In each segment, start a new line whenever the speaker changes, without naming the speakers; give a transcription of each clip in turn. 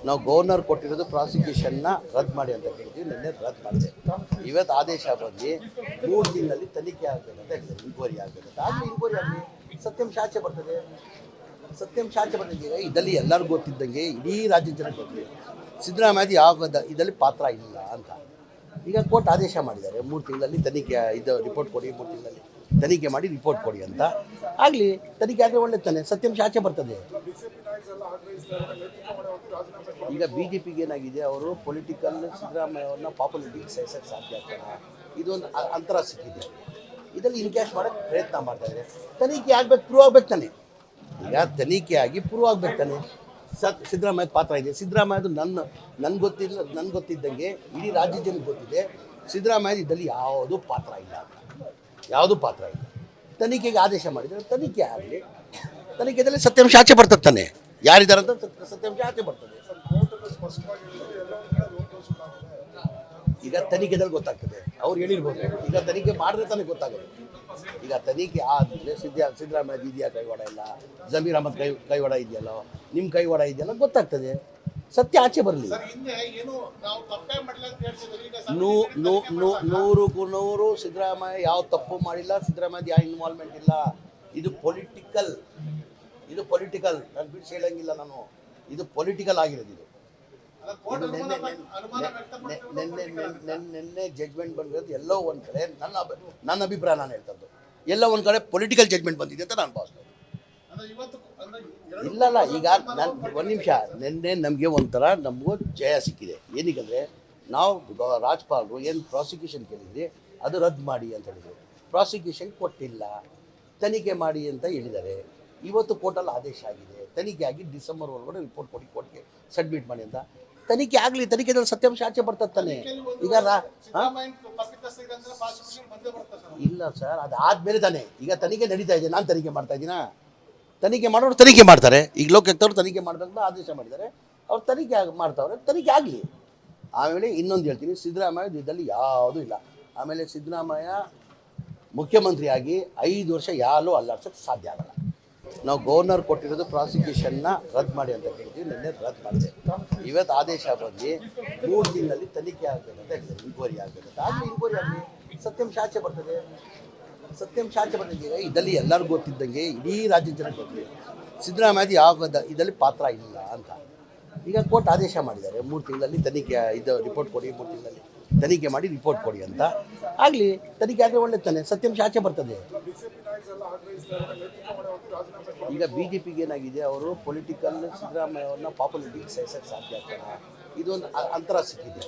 ನಾವು ಗವರ್ನರ್ ಕೊಟ್ಟಿರೋದು ಪ್ರಾಸಿಕ್ಯೂಷನ್ನ ರದ್ದು ಮಾಡಿ ಅಂತ ಹೇಳಿದ್ವಿ. ನಿನ್ನೆ ರದ್ದು ಮಾಡಿದೆ. ಇವತ್ತು ಆದೇಶ ಬಂದು 3 ದಿನದಲ್ಲಿ ತನಿಖೆ ಆಗಬೇಕಂತ ಹೇಳಿದೆ. ಇನ್ಕ್ವೈರಿ ಆಗಬೇಕಂತ ಆಗಲಿ, ಇನ್ಕ್ವೈರಿ ಆಗಲಿ, ಸತ್ಯಾಂಶ ಆಚೆ ಬರ್ತದೆ. ಸತ್ಯಾಂಶ ಆಚೆ ಬಂದಿದೆ. ಇದರಲ್ಲಿ ಎಲ್ಲರಿಗೂ ಗೊತ್ತಿದ್ದಂಗೆ ಇಡೀ ರಾಜ್ಯದ ಜನಕ್ಕೆ ಗೊತ್ತಿದೆ ಸಿದ್ದರಾಮಯ್ಯ ಯಾವ ಇದರಲ್ಲಿ ಪಾತ್ರ ಇಲ್ಲ ಅಂತ. ಈಗ ಕೋರ್ಟ್ ಆದೇಶ ಮಾಡಿದ್ದಾರೆ 3 ತಿಂಗಳಲ್ಲಿ ತನಿಖೆ ಇದು ರಿಪೋರ್ಟ್ ಕೊಡಿ, 3 ತಿಂಗಳಲ್ಲಿ ತನಿಖೆ ಮಾಡಿ ರಿಪೋರ್ಟ್ ಕೊಡಿ ಅಂತ. ಆಗಲಿ, ತನಿಖೆ ಆದರೆ ಒಳ್ಳೆ ತಾನೆ, ಸತ್ಯಾಂಶ ಆಚೆ ಬರ್ತದೆ. ಈಗ ಬಿ ಜೆ ಪಿಗೆ ಏನಾಗಿದೆ, ಅವರು ಪೊಲಿಟಿಕಲ್ ಸಿದ್ದರಾಮಯ್ಯ ಅವ್ರನ್ನ ಪಾಪ್ಯುಲಿಟಿಗೆ ಸಹಿಸೋಕ್ಕೆ ಸಾಧ್ಯ ಆಗ್ತಾರೆ. ಇದೊಂದು ಅಂತರ ಸಿಕ್ಕಿದೆ. ಇದರಲ್ಲಿ ಇನ್ಕ್ಯಾಶ್ ಮಾಡೋಕ್ಕೆ ಪ್ರಯತ್ನ ಮಾಡ್ತಾಯಿದ್ದಾರೆ. ತನಿಖೆ ಆಗಬೇಕು, ಪ್ರೂವ್ ಆಗ್ಬೇಕು ತಾನೆ. ಈಗ ತನಿಖೆ ಆಗಿ ಪ್ರೂವ್ ಆಗ್ಬೇಕು ತಾನೆ. ಸಿದ್ದರಾಮಯ್ಯದ ಪಾತ್ರ ಇದೆ. ಸಿದ್ದರಾಮಯ್ಯದು ನನ್ಗೆ ಗೊತ್ತಿದ್ದಂಗೆ ಇಡೀ ರಾಜ್ಯ ಜನಕ್ಕೆ ಗೊತ್ತಿದೆ ಸಿದ್ದರಾಮಯ್ಯದ ಇದರಲ್ಲಿ ಯಾವುದೂ ಪಾತ್ರ ಇಲ್ಲ ಅಂತ. ಯಾವುದೂ ಪಾತ್ರ ಇಲ್ಲ. ತನಿಖೆಗೆ ಆದೇಶ ಮಾಡಿದರೆ ತನಿಖೆ ಆಗಲಿ, ತನಿಖೆದಲ್ಲಿ ಸತ್ಯಾಂಶ ಆಚೆ ಬರ್ತದೆ ತಾನೆ. ಯಾರಿದ್ದಾರಂತ ಸತ್ಯಾಂಶ ಆಚೆ ಬರ್ತದೆ. ಈಗ ತನಿಖೆದಲ್ಲಿ ಗೊತ್ತಾಗ್ತದೆ. ಅವ್ರು ಹೇಳಿರ್ಬೋದು. ಈಗ ತನಿಖೆ ಮಾಡಿದ್ರೆ ತಾನೇ ಗೊತ್ತಾಗೋದು. ಈಗ ತನಿಖೆ ಆದಮೇಲೆ ಸಿದ್ದರಾಮಯ್ಯ ಇದೆಯಾ ಕೈವಾಡ ಇಲ್ಲ, ಜಮೀರ್ ಅಹಮದ್ ಕೈವಾಡ ಇದೆಯಲ್ಲ, ನಿಮ್ಮ ಕೈವಾಡ ಇದೆಯಲ್ಲ, ಗೊತ್ತಾಗ್ತದೆ. ಸತ್ಯ ಆಚೆ ಬರಲಿ. ನೂರಕ್ಕೂ ನೂರು ಸಿದ್ದರಾಮಯ್ಯ ಯಾವ ತಪ್ಪು ಮಾಡಿಲ್ಲ. ಸಿದ್ದರಾಮಯ್ಯ ಯಾವ ಇನ್ವಾಲ್ವ್ಮೆಂಟ್ ಇಲ್ಲ. ಇದು ಪೊಲಿಟಿಕಲ್. ನಾನು ಬಿಡಿಸಿ ಹೇಳಂಗಿಲ್ಲ ನಾನು. ಇದು ಪೊಲಿಟಿಕಲ್ ಆಗಿರೋದು. ಇದು ನಿನ್ನೆ ಜಡ್ಜ್ಮೆಂಟ್ ಬಂದಿರೋದು ಎಲ್ಲೋ ಒಂದು ಕಡೆ, ನನ್ನ ಅಭಿಪ್ರಾಯ ನಾನು ಹೇಳ್ತದ್ದು, ಎಲ್ಲೋ ಒಂದು ಕಡೆ ಪೊಲಿಟಿಕಲ್ ಜಡ್ಜ್ಮೆಂಟ್ ಬಂದಿದೆ ಅಂತ ನಾನು ಭಾವಿಸ್ತೇನೆ. ಇಲ್ಲ, ಈಗ ನಾನು ಒಂದು ನಿಮಿಷ, ನಿನ್ನೆ ನಮಗೆ ಒಂಥರ ನಮಗೂ ಜಯ ಸಿಕ್ಕಿದೆ. ಏನಕ್ಕೆ ನಾವು ರಾಜ್ಪಾಲರು ಏನು ಪ್ರಾಸಿಕ್ಯೂಷನ್ ಕೇಳಿದ್ರಿ ಅದು ರದ್ದು ಮಾಡಿ ಅಂತ ಹೇಳಿದರು. ಪ್ರಾಸಿಕ್ಯೂಷನ್ ಕೊಟ್ಟಿಲ್ಲ, ತನಿಖೆ ಮಾಡಿ ಅಂತ ಹೇಳಿದ್ದಾರೆ. ಇವತ್ತು ಕೋರ್ಟಲ್ಲಿ ಆದೇಶ ಆಗಿದೆ. ತನಿಖೆ ಆಗಿ ಡಿಸೆಂಬರ್ ಒಳಗಡೆ ರಿಪೋರ್ಟ್ ಕೊಡಿ, ಕೋರ್ಟ್ಗೆ ಸಬ್ಮಿಟ್ ಮಾಡಿ ಅಂತ. ತನಿಖೆ ಆಗಲಿ, ತನಿಖೆದಲ್ಲಿ ಸತ್ಯಾಂಶ ಆಚೆ ಬರ್ತದೆ ತಾನೆ. ಈಗ ಇಲ್ಲ ಸರ್, ಅದಾದ್ಮೇಲೆ ತಾನೆ. ಈಗ ತನಿಖೆ ನಡೀತಾ ಇದೆ, ನಾನು ತನಿಖೆ ಮಾಡ್ತಾ ಇದ್ದೀನ. ತನಿಖೆ ಮಾಡೋರು ತನಿಖೆ ಮಾಡ್ತಾರೆ. ಈಗ ಲೋಕಾಯುಕ್ತವ್ರು ತನಿಖೆ ಮಾಡಬೇಕಂತ ಆದೇಶ ಮಾಡಿದ್ದಾರೆ. ಅವ್ರು ತನಿಖೆ ಮಾಡ್ತಾವ್ರೆ, ತನಿಖೆ ಆಗಲಿ. ಆಮೇಲೆ ಇನ್ನೊಂದು ಹೇಳ್ತೀನಿ, ಸಿದ್ದರಾಮಯ್ಯ ಇದರಲ್ಲಿ ಯಾವುದೂ ಇಲ್ಲ. ಆಮೇಲೆ ಸಿದ್ದರಾಮಯ್ಯ ಮುಖ್ಯಮಂತ್ರಿಯಾಗಿ 5 ವರ್ಷ ಯಾರೂ ಅಲ್ಲಾಡ್ಸೋಕ್ಕೆ ಸಾಧ್ಯ ಆಗಲ್ಲ. ನಾವು ಗವರ್ನರ್ ಕೊಟ್ಟಿರೋದು ಪ್ರಾಸಿಕ್ಯೂಷನ್ನ ರದ್ದು ಮಾಡಿ ಅಂತ ಹೇಳಿದ್ವಿ. ನಿನ್ನೆ ರದ್ದು ಮಾಡಿದೆ. ಇವತ್ತು ಆದೇಶ ಬಂದು 3 ದಿನದಲ್ಲಿ ತನಿಖೆ ಆಗಬೇಕಂತ ಹೇಳಿದೆ. ಇನ್ಕ್ವೈರಿ ಆಗಬೇಕಂತ ಆಗಲಿ, ಇನ್ಕ್ವೈರಿ ಆಗಲಿ, ಸತ್ಯಾಂಶ ಆಚೆ ಬರ್ತದೆ. ಸತ್ಯಾಂಶ ಆಚೆ ಬಂದಿದೆ. ಇದರಲ್ಲಿ ಎಲ್ಲರಿಗೂ ಗೊತ್ತಿದ್ದಂಗೆ ಇಡೀ ರಾಜ್ಯದ ಜನಕ್ಕೆ ಗೊತ್ತಿದೆ ಸಿದ್ದರಾಮಯ್ಯ ಯಾವ ಇದರಲ್ಲಿ ಪಾತ್ರ ಇಲ್ಲ ಅಂತ. ಈಗ ಕೋರ್ಟ್ ಆದೇಶ ಮಾಡಿದ್ದಾರೆ 3 ತಿಂಗಳಲ್ಲಿ ತನಿಖೆ ಇದು ರಿಪೋರ್ಟ್ ಕೊಡಿ, 3 ತಿಂಗಳಲ್ಲಿ ತನಿಖೆ ಮಾಡಿ ರಿಪೋರ್ಟ್ ಕೊಡಿ ಅಂತ. ಆಗಲಿ, ತನಿಖೆ ಆದರೆ ಒಳ್ಳೆ ತಾನೆ, ಸತ್ಯಾಂಶ ಆಚೆ ಬರ್ತದೆ. ಈಗ ಬಿ ಜೆ ಪಿಗೆ ಏನಾಗಿದೆ, ಅವರು ಪೊಲಿಟಿಕಲ್ ಸಿದ್ದರಾಮಯ್ಯ ಅವ್ರನ್ನ ಪಾಪ್ಯುಲಿಟಿಗೆ ಸಹಿಸೋಕ್ಕೆ ಸಾಧ್ಯ ಆಗ್ತಾರೆ. ಇದೊಂದು ಅಂತರ ಸಿಕ್ಕಿದೆ.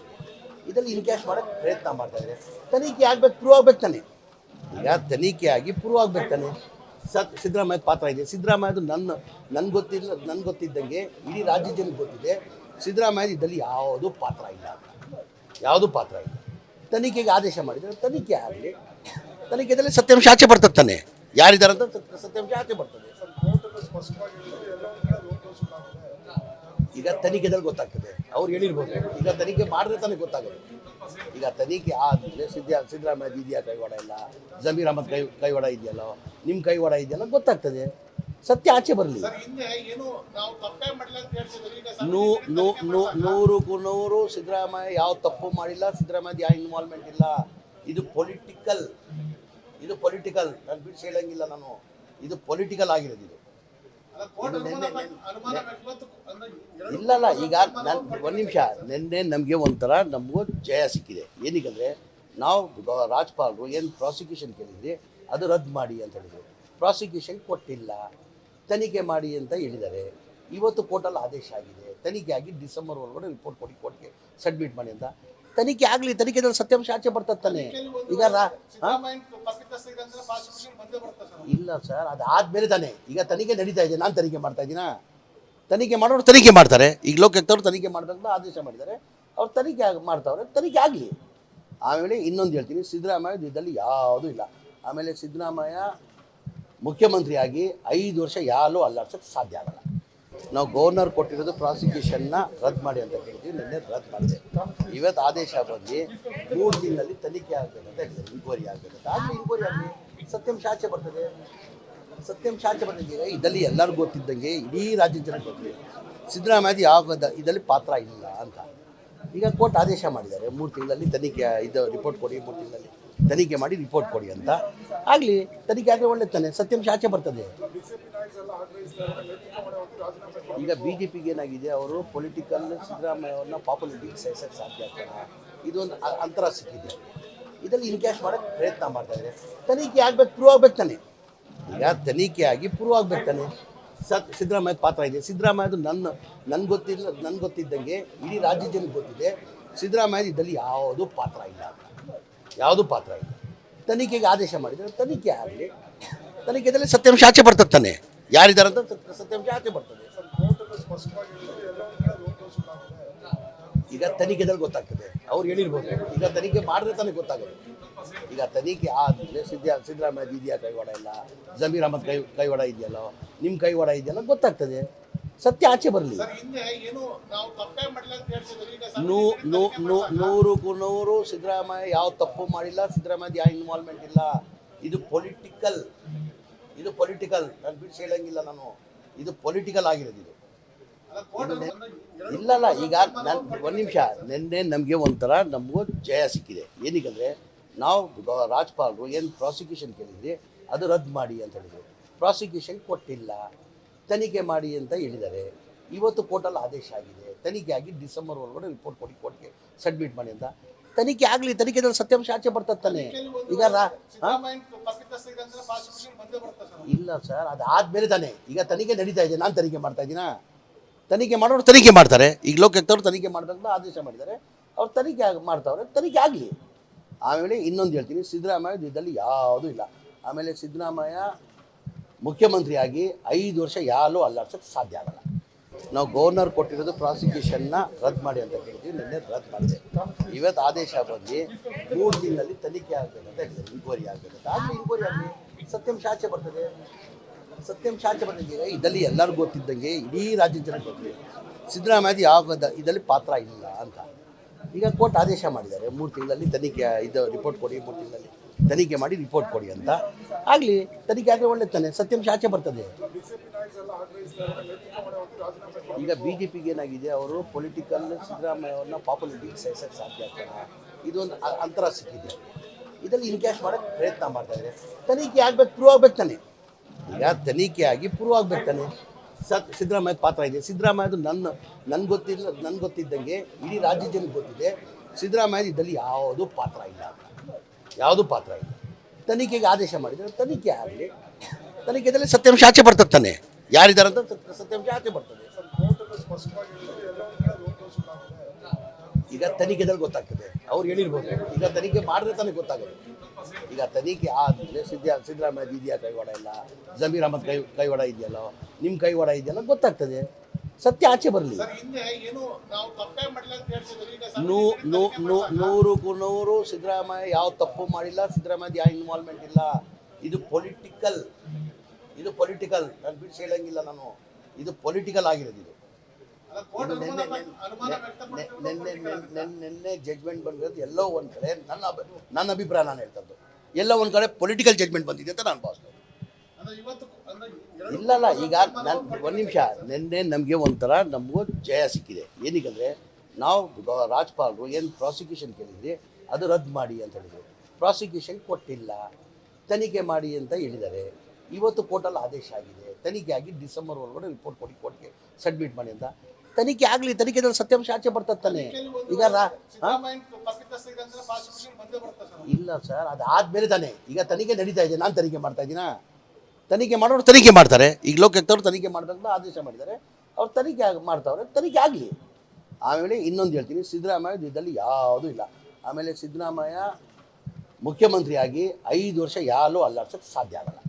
ಇದರಲ್ಲಿ ಇನ್ಕ್ಯಾಶ್ ಮಾಡೋಕ್ಕೆ ಪ್ರಯತ್ನ ಮಾಡ್ತಾಯಿದ್ದಾರೆ. ತನಿಖೆ ಆಗಬೇಕು, ಪ್ರೂವ್ ಆಗ್ಬೇಕು ತಾನೆ. ಈಗ ತನಿಖೆ ಆಗಿ ಪ್ರೂವ್ ಆಗ್ಬೇಕು ತಾನೆ. ಸಿದ್ದರಾಮಯ್ಯದ ಪಾತ್ರ ಇದೆ. ಸಿದ್ದರಾಮಯ್ಯದು ನನ್ಗೆ ಗೊತ್ತಿದ್ದಂಗೆ ಇಡೀ ರಾಜ್ಯ ಜನಕ್ಕೆ ಗೊತ್ತಿದೆ ಸಿದ್ದರಾಮಯ್ಯದ ಇದರಲ್ಲಿ ಯಾವುದೂ ಪಾತ್ರ ಇಲ್ಲ ಅಂತ. ಯಾವುದೂ ಪಾತ್ರ ಇಲ್ಲ. ತನಿಖೆಗೆ ಆದೇಶ ಮಾಡಿದರೆ ತನಿಖೆ ಆಗಲಿ, ತನಿಖೆದಲ್ಲಿ ಸತ್ಯಾಂಶ ಆಚೆ ಬರ್ತದೆ ತಾನೆ. ಯಾರಿದ್ದಾರಂತ ಸತ್ಯಾಂಶ ಆಚೆ ಬರ್ತದೆ. ಈಗ ತನಿಖೆದಲ್ಲಿ ಗೊತ್ತಾಗ್ತದೆ. ಅವ್ರು ಹೇಳಿರ್ಬೋದು. ಈಗ ತನಿಖೆ ಮಾಡಿದ್ರೆ ತಾನೇ ಗೊತ್ತಾಗೋದು. ಈಗ ತನಿಖೆ ಆದಮೇಲೆ ಸಿದ್ದರಾಮಯ್ಯ ಇದೆಯಾ ಕೈವಾಡ ಇಲ್ಲ, ಜಮೀರ್ ಅಹಮದ್ ಕೈವಾಡ ಇದೆಯಲ್ಲ, ನಿಮ್ಮ ಕೈವಾಡ ಇದೆಯಲ್ಲ, ಗೊತ್ತಾಗ್ತದೆ. ಸತ್ಯ ಆಚೆ ಬರಲಿ. ನೂರಕ್ಕೂ ನೂರು ಸಿದ್ದರಾಮಯ್ಯ ಯಾವ ತಪ್ಪು ಮಾಡಿಲ್ಲ. ಸಿದ್ದರಾಮಯ್ಯ ಯಾವ ಇನ್ವಾಲ್ವ್ಮೆಂಟ್ ಇಲ್ಲ. ಇದು ಪೊಲಿಟಿಕಲ್. ನಾನು ಬಿಡಿಸಿ ಹೇಳಂಗಿಲ್ಲ ನಾನು. ಇದು ಪೊಲಿಟಿಕಲ್ ಆಗಿರೋದು. ಇದು ಇಲ್ಲ, ಈಗ ನಾನು ಒಂದು ನಿಮಿಷ, ನಿನ್ನೆ ನಮಗೆ ಒಂಥರ ನಮಗೂ ಜಯ ಸಿಕ್ಕಿದೆ. ಏನಕ್ಕೆ ನಾವು ರಾಜ್ಪಾಲರು ಏನು ಪ್ರಾಸಿಕ್ಯೂಷನ್ ಕೇಳಿದ್ರಿ ಅದು ರದ್ದು ಮಾಡಿ ಅಂತ ಹೇಳಿದರು. ಪ್ರಾಸಿಕ್ಯೂಷನ್ ಕೊಟ್ಟಿಲ್ಲ, ತನಿಖೆ ಮಾಡಿ ಅಂತ ಹೇಳಿದ್ದಾರೆ. ಇವತ್ತು ಕೋರ್ಟಲ್ಲಿ ಆದೇಶ ಆಗಿದೆ. ತನಿಖೆ ಆಗಿ ಡಿಸೆಂಬರ್ ಒಳಗಡೆ ರಿಪೋರ್ಟ್ ಕೊಡಿ, ಕೋರ್ಟ್ಗೆ ಸಬ್ಮಿಟ್ ಮಾಡಿ ಅಂತ. ತನಿಖೆ ಆಗಲಿ, ತನಿಖೆದಲ್ಲಿ ಸತ್ಯಾಂಶ ಆಚೆ ಬರ್ತದೆ ತಾನೆ. ಈಗ ಇಲ್ಲ ಸರ್, ಅದಾದ್ಮೇಲೆ ತಾನೆ. ಈಗ ತನಿಖೆ ನಡೀತಾ ಇದೆ, ನಾನು ತನಿಖೆ ಮಾಡ್ತಾ ಇದ್ದೀನ. ತನಿಖೆ ಮಾಡೋರು ತನಿಖೆ ಮಾಡ್ತಾರೆ. ಈಗ ಲೋಕಾಯುಕ್ತವ್ರು ತನಿಖೆ ಮಾಡಬೇಕಂತ ಆದೇಶ ಮಾಡಿದ್ದಾರೆ. ಅವ್ರು ತನಿಖೆ ಮಾಡ್ತಾವ್ರೆ, ತನಿಖೆ ಆಗಲಿ. ಆಮೇಲೆ ಇನ್ನೊಂದು ಹೇಳ್ತೀನಿ, ಸಿದ್ದರಾಮಯ್ಯ ಇದರಲ್ಲಿ ಯಾವುದೂ ಇಲ್ಲ. ಆಮೇಲೆ ಸಿದ್ದರಾಮಯ್ಯ ಮುಖ್ಯಮಂತ್ರಿಯಾಗಿ 5 ವರ್ಷ ಯಾರೂ ಅಲ್ಲಾಡ್ಸೋಕ್ಕೆ ಸಾಧ್ಯ ಆಗಲ್ಲ. ನಾವು ಗವರ್ನರ್ ಕೊಟ್ಟಿರೋದು ಪ್ರಾಸಿಕ್ಯೂಷನ್ನ ರದ್ದು ಮಾಡಿ ಅಂತ ಹೇಳಿದ್ವಿ. ನಿನ್ನೆ ರದ್ದು ಮಾಡಿದೆ. ಇವತ್ತು ಆದೇಶ ಬಂದು 3 ದಿನದಲ್ಲಿ ತನಿಖೆ ಆಗಬೇಕಂತ ಹೇಳಿದೆ. ಇನ್ಕ್ವೈರಿ ಆಗಬೇಕಂತ ಆಗಲಿ, ಇನ್ಕ್ವೈರಿ ಆಗಲಿ, ಸತ್ಯಾಂಶ ಆಚೆ ಬರ್ತದೆ. ಸತ್ಯಾಂಶ ಆಚೆ ಬಂದಿದೆ. ಇದರಲ್ಲಿ ಎಲ್ಲರಿಗೂ ಗೊತ್ತಿದ್ದಂಗೆ ಇಡೀ ರಾಜ್ಯದ ಜನಕ್ಕೆ ಗೊತ್ತಿದೆ ಸಿದ್ದರಾಮಯ್ಯ ಯಾವ ಇದರಲ್ಲಿ ಪಾತ್ರ ಇಲ್ಲ ಅಂತ. ಈಗ ಕೋರ್ಟ್ ಆದೇಶ ಮಾಡಿದ್ದಾರೆ 3 ತಿಂಗಳಲ್ಲಿ ತನಿಖೆ ಇದು ರಿಪೋರ್ಟ್ ಕೊಡಿ, 3 ತಿಂಗಳಲ್ಲಿ ತನಿಖೆ ಮಾಡಿ ರಿಪೋರ್ಟ್ ಕೊಡಿ ಅಂತ. ಆಗಲಿ, ತನಿಖೆ ಆದರೆ ಒಳ್ಳೆ ತಾನೆ, ಸತ್ಯಾಂಶ ಆಚೆ ಬರ್ತದೆ. ಈಗ ಬಿ ಜೆ ಪಿಗೆ ಏನಾಗಿದೆ, ಅವರು ಪೊಲಿಟಿಕಲ್ ಸಿದ್ದರಾಮಯ್ಯವ್ರನ್ನ ಪಾಪ್ಯುಲಿಟಿಗೆ ಸಹಿಸೋಕ್ಕೆ ಸಾಧ್ಯ ಆಗ್ತದೆ. ಇದೊಂದು ಅಂತರ ಸಿಕ್ಕಿದೆ. ಇದರಲ್ಲಿ ಇನ್ಕ್ಯಾಶ್ ಮಾಡೋಕ್ಕೆ ಪ್ರಯತ್ನ ಮಾಡ್ತಾಯಿದ್ದಾರೆ. ತನಿಖೆ ಆಗಬೇಕು, ಪ್ರೂವ್ ಆಗ್ಬೇಕು ತಾನೆ. ಈಗ ತನಿಖೆ ಆಗಿ ಪ್ರೂವ್ ಆಗ್ಬೇಕು ತಾನೆ. ಸಿದ್ದರಾಮಯ್ಯ ಪಾತ್ರ ಇದೆ. ಸಿದ್ದರಾಮಯ್ಯದು ನನ್ಗೆ ಗೊತ್ತಿದ್ದಂಗೆ ಇಡೀ ರಾಜ್ಯ ಜನಕ್ಕೆ ಗೊತ್ತಿದೆ, ಸಿದ್ದರಾಮಯ್ಯ ಇದರಲ್ಲಿ ಯಾವುದೂ ಪಾತ್ರ ಇಲ್ಲ, ಯಾವುದೂ ಪಾತ್ರ ಇಲ್ಲ. ತನಿಖೆಗೆ ಆದೇಶ ಮಾಡಿದರೆ ತನಿಖೆ ಆಗಲಿ, ತನಿಖೆದಲ್ಲಿ ಸತ್ಯಾಂಶ ಆಚೆ ಬರ್ತದೆ ತಾನೆ. ಯಾರಿದ್ದಾರೆ ಅಂತ ಸತ್ಯಾಂಶ ಆಚೆ ಬರ್ತದೆ. ಈಗ ತನಿಖೆದಲ್ಲಿ ಗೊತ್ತಾಗ್ತದೆ, ಅವ್ರು ಹೇಳಿರ್ಬೋದು. ಈಗ ತನಿಖೆ ಮಾಡಿದ್ರೆ ತಾನೇ ಗೊತ್ತಾಗೋದು. ಈಗ ತನಿಖೆ ಆದಮೇಲೆ ಸಿದ್ದರಾಮಯ್ಯ ಇದೆಯಾ ಕೈವಾಡ ಇಲ್ಲ, ಜಮೀರ್ ಅಹಮದ್ ಕೈವಾಡ ಇದೆಯಲ್ಲೋ, ನಿಮ್ಮ ಕೈವಾಡ ಇದೆಯಲ್ಲ, ಗೊತ್ತಾಗ್ತದೆ. ಸತ್ಯ ಆಚೆ ಬರಲಿ. ನೂರಕ್ಕೂ ನೂರು ಸಿದ್ದರಾಮಯ್ಯ ಯಾವ ತಪ್ಪು ಮಾಡಿಲ್ಲ, ಸಿದ್ದರಾಮಯ್ಯ ಯಾವ ಇನ್ವಾಲ್ವ್ಮೆಂಟ್ ಇಲ್ಲ. ಇದು ಪೊಲಿಟಿಕಲ್, ನಾನು ಬಿಟ್ಟು ಹೇಳಂಗಿಲ್ಲ ನಾನು. ಇದು ಪೊಲಿಟಿಕಲ್ ಆಗಿರೋದು. ಇಲ್ಲಲ್ಲ, ಈಗ ನಾನು ಒಂದು ನಿಮಿಷ, ನಿನ್ನೆ ನಮಗೆ ಒಂಥರ ನಮಗೂ ಜಯ ಸಿಕ್ಕಿದೆ. ಏನಕ್ಕಂದರೆ ನಾವು ರಾಜ್ಪಾಲರು ಏನು ಪ್ರಾಸಿಕ್ಯೂಷನ್ ಕೇಳಿದ್ರಿ ಅದು ರದ್ದು ಮಾಡಿ ಅಂತ ಹೇಳಿದರು. ಪ್ರಾಸಿಕ್ಯೂಷನ್ ಕೊಟ್ಟಿಲ್ಲ, ತನಿಖೆ ಮಾಡಿ ಅಂತ ಹೇಳಿದ್ದಾರೆ. ಇವತ್ತು ಕೋರ್ಟಲ್ಲಿ ಆದೇಶ ಆಗಿದೆ, ತನಿಖೆ ಆಗಿ ಡಿಸೆಂಬರ್ ಒಳಗಡೆ ರಿಪೋರ್ಟ್ ಕೊಡಿ, ಕೋರ್ಟ್ಗೆ ಸಬ್ಮಿಟ್ ಮಾಡಿ ಅಂತ. ತನಿಖೆ ಆಗಲಿ, ತನಿಖೆದಲ್ಲಿ ಸತ್ಯಾಂಶ ಆಚೆ ಬರ್ತದೆ ತಾನೆ. ಈಗ ಇಲ್ಲ ಸರ್, ಅದು ಆದಮೇಲೆ ತಾನೆ. ಈಗ ತನಿಖೆ ನಡೀತಾ ಇದೆ, ನಾನು ತನಿಖೆ ಮಾಡ್ತಾ ಇದ್ದೀನಾ? ತನಿಖೆ ಮಾಡೋರು ತನಿಖೆ ಮಾಡ್ತಾರೆ. ಈಗ ಲೋಕಾಯುಕ್ತವ್ರು ತನಿಖೆ ಮಾಡಬೇಕಂತ ಆದೇಶ ಮಾಡಿದ್ದಾರೆ, ಅವ್ರು ತನಿಖೆ ಮಾಡ್ತಾವ್ರೆ. ತನಿಖೆ ಆಗಲಿ. ಆಮೇಲೆ ಇನ್ನೊಂದು ಹೇಳ್ತೀನಿ, ಸಿದ್ದರಾಮಯ್ಯ ಇದರಲ್ಲಿ ಯಾವುದೂ ಇಲ್ಲ. ಆಮೇಲೆ ಸಿದ್ದರಾಮಯ್ಯ ಮುಖ್ಯಮಂತ್ರಿಯಾಗಿ 5 ವರ್ಷ ಯಾರೂ ಅಲ್ಲಾಡ್ಸೋಕ್ಕೆ ಸಾಧ್ಯ ಆಗಲ್ಲ. ನಾವು ಗವರ್ನರ್ ಕೊಟ್ಟಿರೋದು ಪ್ರಾಸಿಕ್ಯೂಷನ್ನ ರದ್ದು ಮಾಡಿ ಅಂತ ಕೇಳ್ತೀವಿ, ನಿನ್ನೆ ರದ್ದು ಮಾಡಿದೆ. ಇವತ್ತು ಆದೇಶ ಬಂದು 3 ತಿಂಗಳಲ್ಲಿ ತನಿಖೆ ಆಗಬೇಕಂತ ಹೇಳಿದ್ದಾರೆ, ಇನ್ಕ್ವೈರಿ ಆಗಬೇಕಂತ. ಆಗಲಿ, ಇನ್ಕ್ವೈರಿ ಆಗಲಿ, ಸತ್ಯಾಂಶ ಆಚೆ ಬರ್ತದೆ. ಇದರಲ್ಲಿ ಎಲ್ಲರಿಗೂ ಗೊತ್ತಿದ್ದಂಗೆ ಇಡೀ ರಾಜ್ಯದ ಜನಕ್ಕೆ ಗೊತ್ತಿದೆ, ಸಿದ್ದರಾಮಯ್ಯ ಯಾವ ಇದರಲ್ಲಿ ಪಾತ್ರ ಇಲ್ಲ ಅಂತ. ಈಗ ಕೋರ್ಟ್ ಆದೇಶ ಮಾಡಿದ್ದಾರೆ 3 ತಿಂಗಳಲ್ಲಿ ತನಿಖೆ ಇದು ರಿಪೋರ್ಟ್ ಕೊಡಿ, 3 ತಿಂಗಳಲ್ಲಿ ತನಿಖೆ ಮಾಡಿ ರಿಪೋರ್ಟ್ ಕೊಡಿ ಅಂತ. ಆಗಲಿ, ತನಿಖೆ ಆದರೆ ಒಳ್ಳೆ ತಾನೆ, ಸತ್ಯಾಂಶ ಆಚೆ ಬರ್ತದೆ. ಈಗ ಬಿ ಜೆ ಪಿಗೆ ಏನಾಗಿದೆ, ಅವರು ಪೊಲಿಟಿಕಲ್ ಸಿದ್ದರಾಮಯ್ಯವ್ರನ್ನ ಪಾಪ್ಯುಲಿಟಿಗೆ ಸಹಿಸೋಕ್ಕೆ ಸಾಧ್ಯ ಆಗ್ತದೆ. ಇದೊಂದು ಅಂತರ ಸಿಕ್ಕಿದೆ. ಇದರಲ್ಲಿ ಇನ್ಕ್ಯಾಶ್ ಮಾಡೋಕ್ಕೆ ಪ್ರಯತ್ನ ಮಾಡ್ತಾಯಿದ್ದಾರೆ. ತನಿಖೆ ಆಗಬೇಕು, ಪ್ರೂವ್ ಆಗ್ಬೇಕು ತಾನೆ. ಈಗ ತನಿಖೆ ಆಗಿ ಪ್ರೂವ್ ಆಗ್ಬೇಕು ತಾನೆ. ಸಿದ್ದರಾಮಯ್ಯ ಪಾತ್ರ ಇದೆ. ಸಿದ್ದರಾಮಯ್ಯದು ನನ್ಗೆ ಗೊತ್ತಿದ್ದಂಗೆ ಇಡೀ ರಾಜ್ಯ ಜನಕ್ಕೆ ಗೊತ್ತಿದೆ, ಸಿದ್ದರಾಮಯ್ಯ ಇದರಲ್ಲಿ ಯಾವುದೂ ಪಾತ್ರ ಇಲ್ಲ, ಯಾವುದೂ ಪಾತ್ರ ಇಲ್ಲ. ತನಿಖೆಗೆ ಆದೇಶ ಮಾಡಿದರೆ ತನಿಖೆ ಆಗಲಿ, ತನಿಖೆದಲ್ಲಿ ಸತ್ಯಾಂಶ ಆಚೆ ಬರ್ತದೆ ತಾನೆ. ಯಾರಿದ್ದಾರೆ ಅಂತ ಸತ್ಯಾಂಶ ಆಚೆ ಬರ್ತದೆ. ಈಗ ತನಿಖೆದಲ್ಲಿ ಗೊತ್ತಾಗ್ತದೆ, ಅವ್ರು ಹೇಳಿರ್ಬೋದು. ಈಗ ತನಿಖೆ ಮಾಡಿದ್ರೆ ತಾನೇ ಗೊತ್ತಾಗೋದು. ಈಗ ತನಿಖೆ ಆದಮೇಲೆ ಸಿದ್ದರಾಮಯ್ಯ ಇದೆಯಾ ಕೈವಾಡ ಇಲ್ಲ, ಜಮೀರ್ ಅಹಮದ್ ಕೈವಾಡ ಇದೆಯಲ್ಲೋ, ನಿಮ್ಮ ಕೈವಾಡ ಇದೆಯಲ್ಲ, ಗೊತ್ತಾಗ್ತದೆ. ಸತ್ಯ ಆಚೆ ಬರಲಿ. ನೂರಕ್ಕೂ ನೂರು ಸಿದ್ದರಾಮಯ್ಯ ಯಾವ ತಪ್ಪು ಮಾಡಿಲ್ಲ, ಸಿದ್ದರಾಮಯ್ಯ ಯಾವ ಇನ್ವಾಲ್ವ್ಮೆಂಟ್ ಇಲ್ಲ. ಇದು ಪೊಲಿಟಿಕಲ್, ನಾನು ಬಿಟ್ಟು ಹೇಳಂಗಿಲ್ಲ ನಾನು. ಇದು ಪೊಲಿಟಿಕಲ್ ಆಗಿರೋದು. ನಿನ್ನೆ ಜಡ್ಜ್ಮೆಂಟ್ ಬಂದಿರೋದು ಎಲ್ಲೋ ಒಂದು ಕಡೆ, ನನ್ನ ಅಭಿಪ್ರಾಯ ನಾನು ಹೇಳ್ತದ್ದು, ಎಲ್ಲೋ ಒಂದು ಕಡೆ ಪೊಲಿಟಿಕಲ್ ಜಡ್ಜ್ಮೆಂಟ್ ಬಂದಿದೆ ಅಂತ ನಾನು ಭಾವಿಸ್ತೇನೆ. ಇಲ್ಲಲ್ಲ, ಈಗ ನಾನು ಒಂದು ನಿಮಿಷ, ನಿನ್ನೆ ನಮಗೆ ಒಂಥರ ನಮಗೂ ಜಯ ಸಿಕ್ಕಿದೆ. ಏನಕ್ಕಂದರೆ ನಾವು ರಾಜ್ಪಾಲರು ಏನು ಪ್ರಾಸಿಕ್ಯೂಷನ್ ಕೇಳಿದ್ರಿ ಅದು ರದ್ದು ಮಾಡಿ ಅಂತ ಹೇಳಿದರು. ಪ್ರಾಸಿಕ್ಯೂಷನ್ ಕೊಟ್ಟಿಲ್ಲ, ತನಿಖೆ ಮಾಡಿ ಅಂತ ಹೇಳಿದ್ದಾರೆ. ಇವತ್ತು ಕೋರ್ಟಲ್ಲಿ ಆದೇಶ ಆಗಿದೆ, ತನಿಖೆ ಆಗಿ ಡಿಸೆಂಬರ್ ಒಳಗಡೆ ರಿಪೋರ್ಟ್ ಕೊಡಿ, ಕೋರ್ಟ್ಗೆ ಸಬ್ಮಿಟ್ ಮಾಡಿ ಅಂತ. ತನಿಖೆ ಆಗಲಿ, ತನಿಖೆದಲ್ಲಿ ಸತ್ಯಾಂಶ ಆಚೆ ಬರ್ತದೆ ತಾನೆ. ಈಗ ಇಲ್ಲ ಸರ್, ಅದು ಆದಮೇಲೆ ತಾನೆ. ಈಗ ತನಿಖೆ ನಡೀತಾ ಇದೆ, ನಾನು ತನಿಖೆ ಮಾಡ್ತಾ ಇದ್ದೀನಾ? ತನಿಖೆ ಮಾಡೋರು ತನಿಖೆ ಮಾಡ್ತಾರೆ. ಈಗ ಲೋಕಾಯುಕ್ತವ್ರು ತನಿಖೆ ಮಾಡಬೇಕಂತ ಆದೇಶ ಮಾಡಿದ್ದಾರೆ, ಅವ್ರು ತನಿಖೆ ಮಾಡ್ತಾವ್ರೆ. ತನಿಖೆ ಆಗಲಿ. ಆಮೇಲೆ ಇನ್ನೊಂದು ಹೇಳ್ತೀನಿ, ಸಿದ್ದರಾಮಯ್ಯ ಇದರಲ್ಲಿ ಯಾವುದೂ ಇಲ್ಲ. ಆಮೇಲೆ ಸಿದ್ದರಾಮಯ್ಯ ಮುಖ್ಯಮಂತ್ರಿಯಾಗಿ 5 ವರ್ಷ ಯಾರೂ ಅಲ್ಲಾಡ್ಸೋಕ್ಕೆ ಸಾಧ್ಯ ಆಗಲ್ಲ.